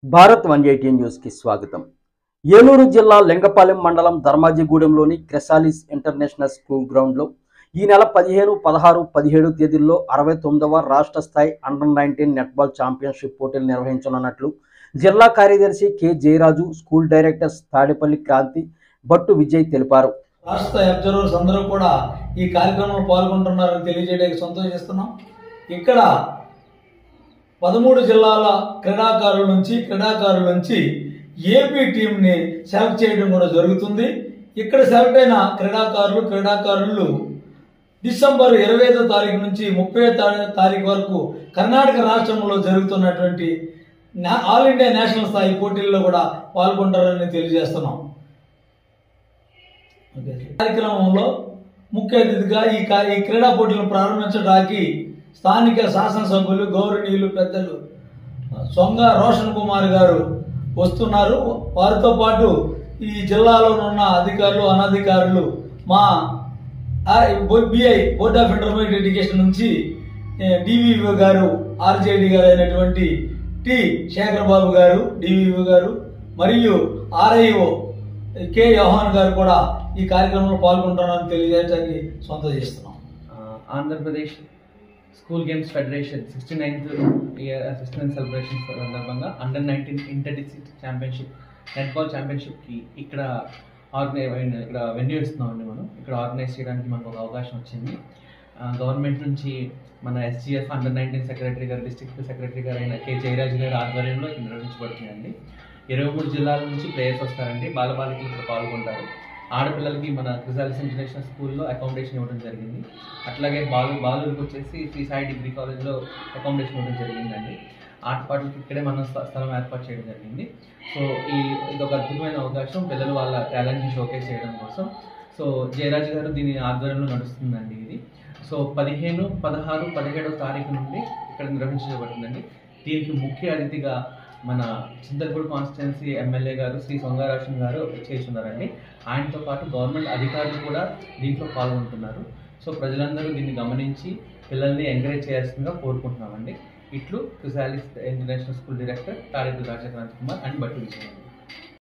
భారత్ 180 న్యూస్కి స్వాగతం. ఏలూరు జిల్లా లింగపాలెం మండలం ధర్మాజిగూడెంలోని క్రెసాలిస్ ఇంటర్నేషనల్ స్కూల్ గ్రౌండ్లో ఈ నెల 15, 16, 17 తేదీల్లో 69వ రాష్ట్ర స్థాయి అండర్-19 నెట్బాల్ ఛాంపియన్షిప్ పోటీలు నిర్వహించనున్నట్లు జిల్లా కార్యదర్శి K Jayaraju, school directors Tadepalli Kranti, Bhattu Vijay తెలిపారు. రాష్ట్ర అబ్జర్వర్స్ అందరూ కూడా ఈ కార్యక్రమంలో పాల్గొంటున్నారని తెలియజేయడానికి సంతోషిస్తున్నాం. ఇక్కడ 13 జిల్లాల క్రీడాకారుల నుంచి ఏపీ టీంని సెలెక్ట్ చేయడం కూడా జరుగుతుంది. ఇక్కడ సెలెక్ట్ అయిన క్రీడాకారులు డిసెంబర్ 25వ తారీఖు నుంచి 30వ తారీఖు వరకు కర్ణాటక రాష్ట్రంలో జరుగుతున్నటువంటి ఆల్ ఇండియా నేషనల్ స్థాయి పోటీల్లో కూడా పాల్గొంటారని తెలియజేస్తున్నాం. కార్యక్రమంలో ముఖ్య అతిథిగా ఈ క్రీడా పోటీలను ప్రారంభించడానికి స్థానిక శాసనసభ్యులు గౌరవనీయులు పెద్దలు సొంగ రోషన్ కుమార్ గారు వస్తున్నారు. వారితో పాటు ఈ జిల్లాలో ఉన్న అధికారులు, అనధికారులు, మా BI board of intermediate education నుంచి డివివి గారు, ఆర్జేడి గారు అయినటువంటి టి శేఖర్ బాబు గారు, డివివి గారు మరియు ఆర్ఐఓ కె యోహాన్ గారు కూడా ఈ కార్యక్రమంలో పాల్గొంటున్నారని తెలియజేయడానికి సంతోషిస్తున్నాం. Andhra Pradesh school games federation 69th year assistant celebration సందర్భంగా under inter district championship netball ఛాంపియన్షిప్కి ఇక్కడ వెన్యూ ఇస్తున్నామండి. మనం ఇక్కడ ఆర్గనైజ్ చేయడానికి మనకు ఒక అవకాశం వచ్చింది. గవర్నమెంట్ నుంచి మన ఎస్జిఎఫ్ అండర్-19 సెక్రటరీ గారు, డిస్ట్రిక్ట్ సెక్రటరీ గారు అయిన కె జయరాజు గారి ఆధ్వర్యంలో నిర్వహించబడుతుందండి. 23 జిల్లాల నుంచి ప్లేయర్స్ వస్తారండి. బాలబాలికలు ఇక్కడ పాల్గొంటారు. ఆడపిల్లలకి మన క్రెసాలిస్ ఇంటర్నేషనల్ స్కూల్లో అకామిడేషన్ ఇవ్వడం జరిగింది. అట్లాగే బాలులకు వచ్చేసి శ్రీ సాయి డిగ్రీ కాలేజ్లో అకామిడేషన్ ఇవ్వడం జరిగిందండి. ఆటపాటలకి ఇక్కడే మనం స్థలం ఏర్పాటు చేయడం జరిగింది. సో ఇది ఒక అద్భుతమైన అవకాశం పిల్లలు వాళ్ళ టాలెంట్ని షోకేస్ చేయడం కోసం. సో జయరాజ్ గారు దీని ఆధ్వర్యంలో నడుస్తుందండి ఇది. సో 15, 16, 17వ తారీఖు నుండి ఇక్కడ నిర్వహించబడుతుందండి. దీనికి ముఖ్య అతిథిగా మన చింతలపూడి కాన్స్టిట్యున్సీ ఎమ్మెల్యే గారు శ్రీ సొంగారాషన్ గారు చేస్తున్నారండి. ఆయనతో పాటు గవర్నమెంట్ అధికారులు కూడా దీంట్లో పాల్గొంటున్నారు. సో ప్రజలందరూ దీన్ని గమనించి పిల్లల్ని ఎంకరేజ్ చేయాల్సిందిగా కోరుకుంటున్నామండి. ఇట్లు Chrysalis international school director Tadepalli Rajakranti Kumar and Bhattu Vijay.